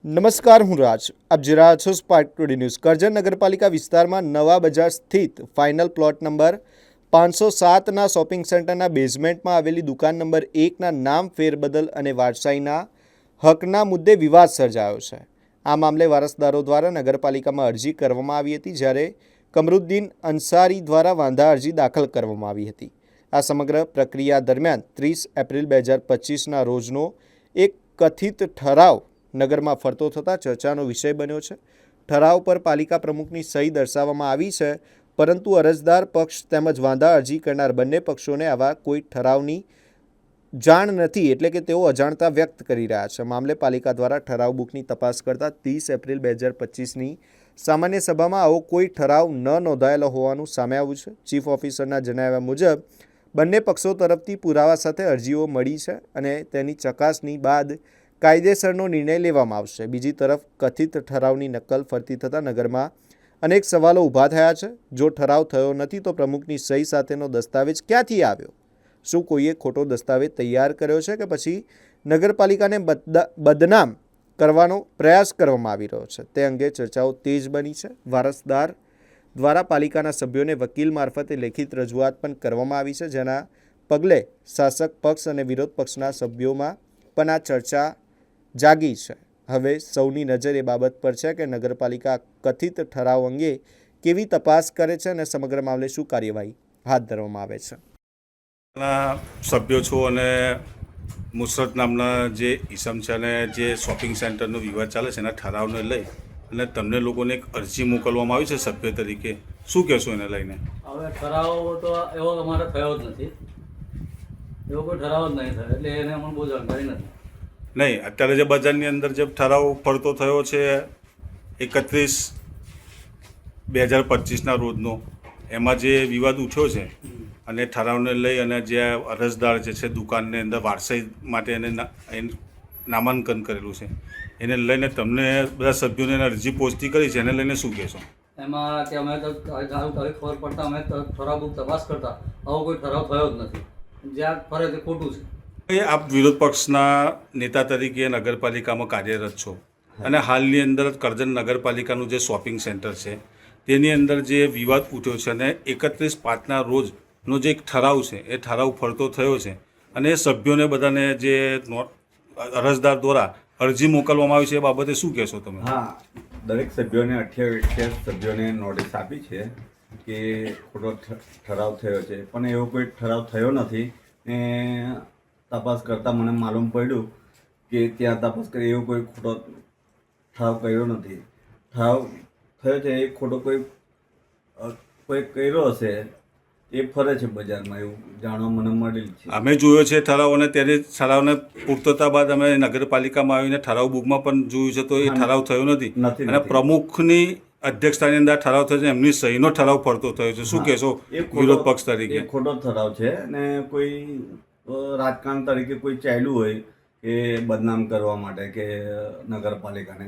નમસ્કાર, હું રાજ. આપ જોઈ રહ્યા છો સ્પાર્ક ટુડે ન્યૂઝ. કરજણ નગરપાલિકા વિસ્તારમાં નવા બજાર સ્થિત ફાઇનલ પ્લોટ નંબર 507ના શોપિંગ સેન્ટરના બેઝમેન્ટમાં આવેલી દુકાન નંબર 1ના નામ ફેરબદલ અને વારસાઈના હકના મુદ્દે વિવાદ સર્જાયો છે. આ મામલે વારસદારો દ્વારા નગરપાલિકામાં અરજી કરવામાં આવી હતી, જ્યારે કમરુદ્દીન અંસારી દ્વારા વાંધા અરજી દાખલ કરવામાં આવી હતી. આ સમગ્ર પ્રક્રિયા દરમિયાન 30 એપ્રિલ 2025ના રોજનો એક કથિત ઠરાવ નગરમાં ફરતો થતાં ચર્ચાનો વિષય બન્યો છે. ઠરાવ પર પાલિકા પ્રમુખની સહી દર્શાવવામાં આવી છે, પરંતુ અરજદાર પક્ષ તેમજ વાંધા અરજી કરનાર બંને પક્ષોને આવા કોઈ ઠરાવની જાણ નથી, એટલે કે તેઓ અજાણતા વ્યક્ત કરી રહ્યા છે. મામલે પાલિકા દ્વારા ઠરાવ બુકની તપાસ કરતાં 30 એપ્રિલ 2025ની સામાન્ય સભામાં આવો કોઈ ઠરાવ ન નોંધાયેલો હોવાનું સામે આવ્યું છે. ચીફ ઓફિસરના જણાવ્યા મુજબ બંને પક્ષો તરફથી પુરાવા સાથે અરજીઓ મળી છે અને તેની ચકાસણી બાદ કાયદેસરનો નિર્ણય લેવામાં આવશે. બીજી તરફ કથિત ઠરાવની નકલ ફરતી થતાં નગરમાં અનેક સવાલો ઊભા થયા છે. જો ઠરાવ થયો નથી તો પ્રમુખની સહી સાથેનો દસ્તાવેજ ક્યાંથી આવ્યો? શું કોઈએ ખોટો દસ્તાવેજ તૈયાર કર્યો છે કે પછી નગરપાલિકાને બદનામ કરવાનો પ્રયાસ કરવામાં આવી રહ્યો છે? તે અંગે ચર્ચાઓ તેજ બની છે. વારસદાર દ્વારા પાલિકાના સભ્યોને વકીલ મારફતે લેખિત રજૂઆત પણ કરવામાં આવી છે, જેના પગલે શાસક પક્ષ અને વિરોધ પક્ષના સભ્યોમાં પણ આ ચર્ચા જાગી છે. હવે સૌની નજર એ બાબત પર છે કે નગરપાલિકા કથિત ઠરાવ અંગે કેવી તપાસ કરે છે અને સમગ્ર મામલે શું કાર્યવાહી હાથ ધરવામાં આવે છે. સભ્યો છો અને મુસરત નામના જે ઈસમ છે અને જે શોપિંગ સેન્ટરનો વિવાદ ચાલે છે એના ઠરાવને લઈ અને તમને લોકોને એક અરજી મોકલવામાં આવી છે સભ્ય તરીકે. શું કહેશો એને લઈને? હવે ઠરાવ તો એવો અમારે થયો જ નથી, એવો કોઈ ઠરાવ જ નહીં થયો, એટલે એને અમને બહુ જાણકારી નથી. નહીં, અત્યારે જે બજારની અંદર જે ઠરાવ ફરતો થયો છે 31/2025ના રોજનો, એમાં જે વિવાદ ઉઠ્યો છે અને ઠરાવને લઈ અને જે અરજદાર જે છે દુકાનની અંદર વારસાઈ માટે એને નામાંકન કરેલું છે, એને લઈને તમને બધા સભ્યોને અરજી પહોંચતી કરી છે, એને લઈને શું કહેશો? એમાં કે અમે તો તારીખ ખબર પડતા અમે ઠરાવ બુક તપાસ કરતા આવો કોઈ ઠરાવ થયો જ નથી. જ્યાં ફરે તે ખોટું છે. આપ વિરોધ પક્ષના નેતા તરીકે નગરપાલિકામાં કાર્યરત છો અને હાલની અંદર કરજણ નગરપાલિકાનું જે શોપિંગ સેન્ટર છે તેની અંદર જે વિવાદ ઉઠ્યો છે અને 31/5ના રોજનો જે એક ઠરાવ છે એ ઠરાવ ફરતો થયો છે અને સભ્યોને બધાને જે અરજદાર દ્વારા અરજી મોકલવામાં આવી છે એ બાબતે શું કહેશો તમે? હા, દરેક સભ્યોને 28 સભ્યોને નોટિસ આપી છે કે ખોટો ઠરાવ થયો છે, પણ એવો કોઈ ઠરાવ થયો નથી. તપાસ કરતાં મને માલુમ પડ્યું કે ત્યાં તપાસ કરી એવો કોઈ ખોટો ઠરાવ કર્યો નથી. ઠરાવ થયો છે એ ખોટો કોઈ કર્યો હશે એ ફરે છે બજારમાં, એવું જાણવા મને મળેલ છે. અમે જોયો છે ઠરાવ અને તેની ઠરાવને પૂર્તતા બાદ અમે નગરપાલિકામાં આવીને ઠરાવ બુકમાં પણ જોયું છે તો એ ઠરાવ થયો નથી અને પ્રમુખની અધ્યક્ષતાની અંદર ઠરાવ થયો છે, એમની સહીનો ઠરાવ ફરતો થયો છે. શું કહેશો વિરોધ પક્ષ તરીકે? ખોટો ઠરાવ છે અને કોઈ રાજકારણ તરીકે કોઈ ચાલ્યું હોય કે બદનામ કરવા માટે કે નગરપાલિકાને,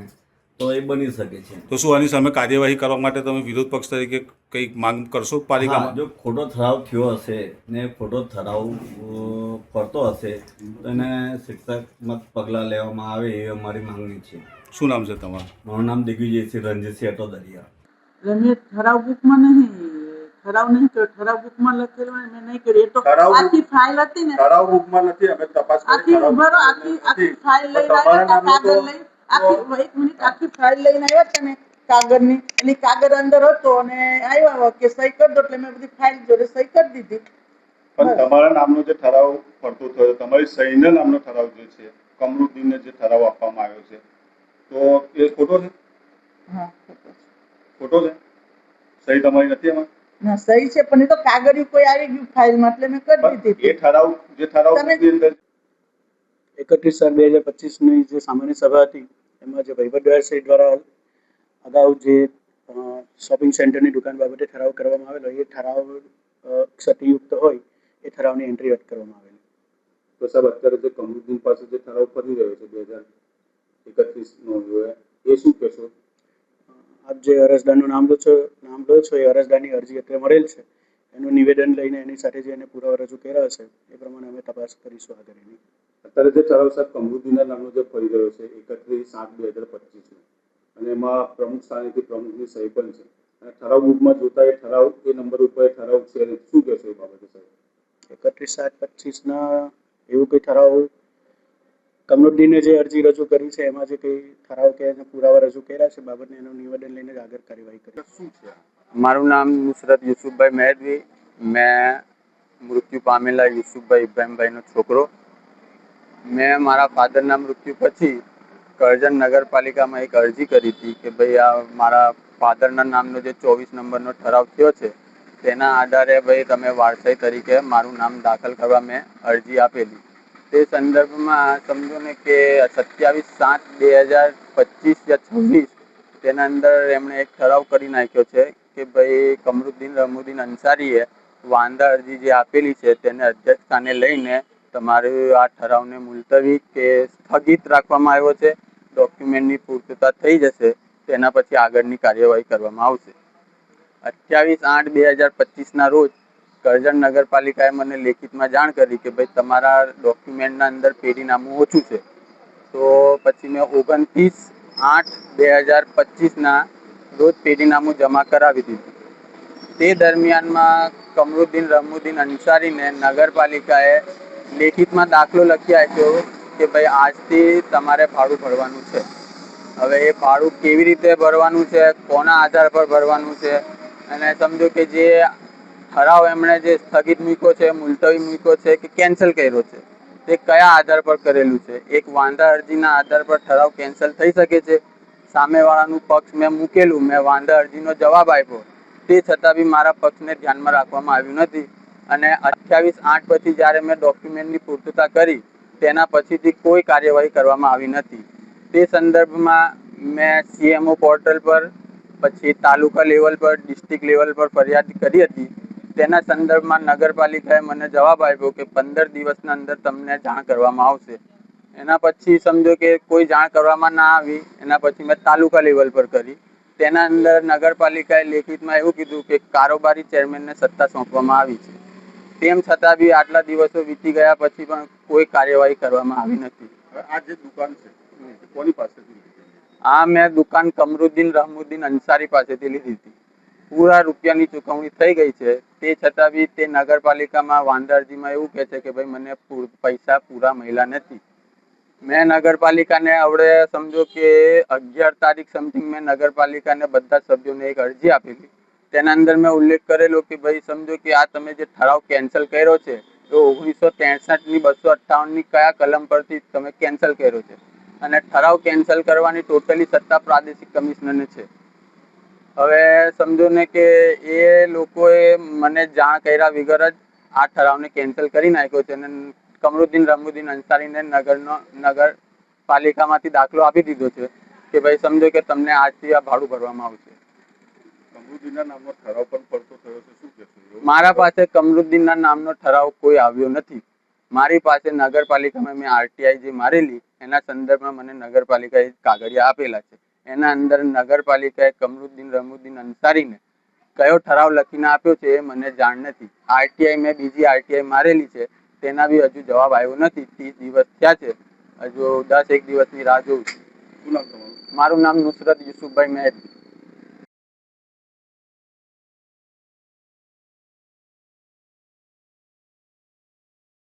તો એ બની શકે છે. તો શું આની સામે કાર્યવાહી કરવા માટે તમે વિરોધ પક્ષ તરીકે કંઈક માંગ કરશો પાલિકામાં? જો ખોટો ઠરાવ થયો હશે ને ખોટો ઠરાવ ફરતો હશે તો એને શિક્ષાત્મક પગલાં લેવામાં આવે એ અમારી માંગણી છે. શું નામ છે તમારું? મારું નામ દિગ્વિજયસિંહ રણજીતસિંહ અટોદરિયા. મેં ઠરાવ બુકમાં નહીં કર્યો, ઠરાવ બુકમાં લખેલું મેં નહીં કર્યું. એ તો આખી ફાઇલ હતી ને, ઠરાવ બુકમાં નથી, અમે તપાસ આખી ફાઇલ લઈને આવ્યા હતા, કાગળ લઈ આખી ફાઇલ લઈને આવ્યા હતા ને કાગળની, એટલે કાગળ અંદર હતો અને આવ્યા કે સહી કરી દો, એટલે મેં બધી ફાઇલ જોડે સહી કરી દીધી. પણ તમારા નામનો જે ઠરાવ ફરતો થયો, તમારી સહીના નામનો ઠરાવ જે છે, કમરુદ્દીનને જે ઠરાવ આપવામાં આવ્યો છે, તો એ ખોટો છે? હા, ખોટો છે. સહી તમારી નથી એમાં? ના, સહી છે, પણ એ તો કાગળિયું કોઈ આવી ગયું ફાઇલમાં, એટલે મેં કરી દીધી. એ ઠરાવ જે ઠરાવ અંદર 31/2025ની જે સામાન્ય સભા હતી એમાં જે વહીવટદારશ્રી દ્વારા અગાઉ જે શોપિંગ સેન્ટરની દુકાન બાબતે ઠરાવ કરવામાં આવેલો એ ઠરાવ ક્ષતિયુક્ત હોય એ ઠરાવની એન્ટ્રી રદ કરવામાં આવેલી. તો સાહેબ, અત્યારે જે કમરુદ્દીન પાસે જે ઠરાવ ફરી રહ્યો છે 2031નો, એ શું કહેશો? આપ જે અરજદારનું નામ લો છો એ અરજદારની અરજી અત્યારે મળેલ છે, એનું નિવેદન લઈને એની સાથે જે એને પુરાવા રજૂ કર્યા હશે એ પ્રમાણે અમે તપાસ કરીશું આગળ એની. અત્યારે જે ઠરાવ સાહેબ કમરુદ્દીનના નામનો જે ફરી રહ્યો છે 31/7/2025 અને એમાં પ્રમુખ સ્થાનેથી પ્રમુખની સહી પણ છે અને ઠરાવ બુકમાં જોતા એ ઠરાવ એ નંબર ઉપર ઠરાવ છે. શું કહેશો એ બાબતે સાહેબ? 31/7/25ના એવું કંઈ ઠરાવ કમરુદ્દીને જે અરજી રજૂ કરી છે એમાં જે કંઈ ઠરાવ કે એના પુરાવા રજૂ કર્યા છે બાબતને એનું નિવેદન લઈને જ આગળ કાર્યવાહી કરી. શું છે મારું નામ નુસરત યુસુફભાઈ મહેદવી. મેં મૃત્યુ પામેલા યુસુફભાઈ ઇબ્રાહીમભાઈનો છોકરો. મેં મારા ફાધરના મૃત્યુ પછી કરજણ નગરપાલિકામાં એક અરજી કરી હતી કે ભાઈ આ મારા ફાધરના નામનો જે 24 નંબરનો ઠરાવ થયો છે તેના આધારે ભાઈ તમે વારસાઈ તરીકે મારું નામ દાખલ કરવા મેં અરજી આપેલી. તે સંદર્ભમાં સમજો ને કે 27/7/2025 યા 26 તેના અંદર એમણે એક ઠરાવ કરી નાખ્યો છે કે ભાઈ કમરુદ્દીન રમુદ્દીન અંસારીએ વાંધા અરજી જે આપેલી છે તેને અધ્યક્ષ સ્થાને લઈને તમારે આ ઠરાવને મુલતવી કે સ્થગિત રાખવામાં આવ્યો છે. ડોક્યુમેન્ટની પૂર્તતા થઈ જશે તેના પછી આગળની કાર્યવાહી કરવામાં આવશે. 28/8/2025ના રોજ કરજણ નગરપાલિકાએ મને લેખિતમાં જાણ કરી કે ભાઈ તમારા ડોક્યુમેન્ટના અંદર પેઢીનામું ઓછું છે. તો પછી મેં 29/8/2025ના રોજ પેઢીનામું જમા કરાવી દીધું. તે દરમિયાનમાં કમરુદ્દીન રમુદ્દીન અંસારીને નગરપાલિકાએ લેખિતમાં દાખલો લખી આપ્યો કે ભાઈ આજથી તમારે ભાડું ભરવાનું છે. હવે એ ભાડું કેવી રીતે ભરવાનું છે, કોના આધાર પર ભરવાનું છે, અને સમજો કે જે ઠરાવ એમણે જે સ્થગિત મૂક્યો છે, મુલતવી મૂક્યો છે કે કેન્સલ કર્યો છે, તે કયા આધાર પર કરેલું છે. એક વાંધા અરજીના આધાર પર ઠરાવ કેન્સલ થઈ શકે છે. સામેવાળાનું પક્ષ મેં મૂકેલું, મેં વાંધા અરજીનો જવાબ આપ્યો, તે છતાં બી મારા પક્ષને ધ્યાનમાં રાખવામાં આવ્યું નથી. અને 28/8 પછી જ્યારે મેં ડોક્યુમેન્ટની પૂર્તતા કરી તેના પછીથી કોઈ કાર્યવાહી કરવામાં આવી નથી. તે સંદર્ભમાં મેં CMO પોર્ટલ પર, પછી તાલુકા લેવલ પર, ડિસ્ટ્રિક્ટ લેવલ પર ફરિયાદ કરી હતી. તેના સંદર્ભમાં નગરપાલિકાએ મને જવાબ આપ્યો કે 15 દિવસના અંદર તમને જાણ કરવામાં આવશે. એના પછી સમજો કે કોઈ જાણ કરવામાં ના આવી. એના પછી મેં તાલુકા લેવલ પર કરી. તેના અંદર નગરપાલિકાએ લેખિતમાં એવું કીધું કે કારોબારી ચેરમેનને સત્તા સોંપવામાં આવી છે. તેમ છતાં બી આટલા દિવસો વીતી ગયા પછી પણ કોઈ કાર્યવાહી કરવામાં આવી નથી. આ જે દુકાન છે કોની પાસેથી લીધી? આ મેં દુકાન કમરુદ્દીન રહમુદ્દીન અંસારી પાસેથી લીધી હતી. પૂરા રૂપિયાની ચૂકવણી થઈ ગઈ છે. તે છતાં બી તે નગરપાલિકામાં વાંધા અરજીમાં એવું કહે છે કે ભાઈ મને પૈસા પૂરા મળ્યા નથી. મેં નગરપાલિકાને હવે સમજો કે 11 તારીખ સમથિંગ મેં નગરપાલિકાને બધા સભ્યોને એક અરજી આપેલી. તેના અંદર મેં ઉલ્લેખ કરેલો કે ભાઈ સમજો કે આ તમે જે ઠરાવ કેન્સલ કર્યો છે તો 1963ની 258ની કયા કલમ પરથી તમે કેન્સલ કર્યો છે, અને ઠરાવ કેન્સલ કરવાની ટોટલી સત્તા પ્રાદેશિક કમિશનરને છે. હવે સમજો ને કે એ લોકોએ મને જાણ કર્યા વગર જ આ ઠરાવને કેન્સલ કરી નાખ્યો છે અને કમરુદ્દીન રમુદ્દીન અંસારીને નગરપાલિકામાંથી દાખલો આપી દીધો છે કે ભાઈ સમજો કે તમને આજથી આ ભાડું ભરવામાં આવશે. કમરુદ્દીનના નામનો ઠરાવ પણ પડતો થયો છે. શું કહેશો? મારા પાસે કમરુદ્દીનના નામનો ઠરાવ કોઈ આવ્યો નથી. મારી પાસે નગરપાલિકામાં મેં RTI જે મારેલી એના સંદર્ભમાં મને નગરપાલિકાએ કાગળિયા આપેલા છે. એના અંદર નગરપાલિકાએ કમરુદ્દીન રમુદ્દીન અંસારીને કયો ઠરાવ લખીને આપ્યો છે એ મને જાણ નથી. RTI મેં બીજી RTI મારેલી છે, તેના બી હજુ જવાબ આવ્યો નથી. 30 દિવસ થયા છે, હજુ 10-1 દિવસની રાહ જોઉં છું. શું નામ તમારું? મારું નામ નુસરત યુસુફભાઈ મહેદવી.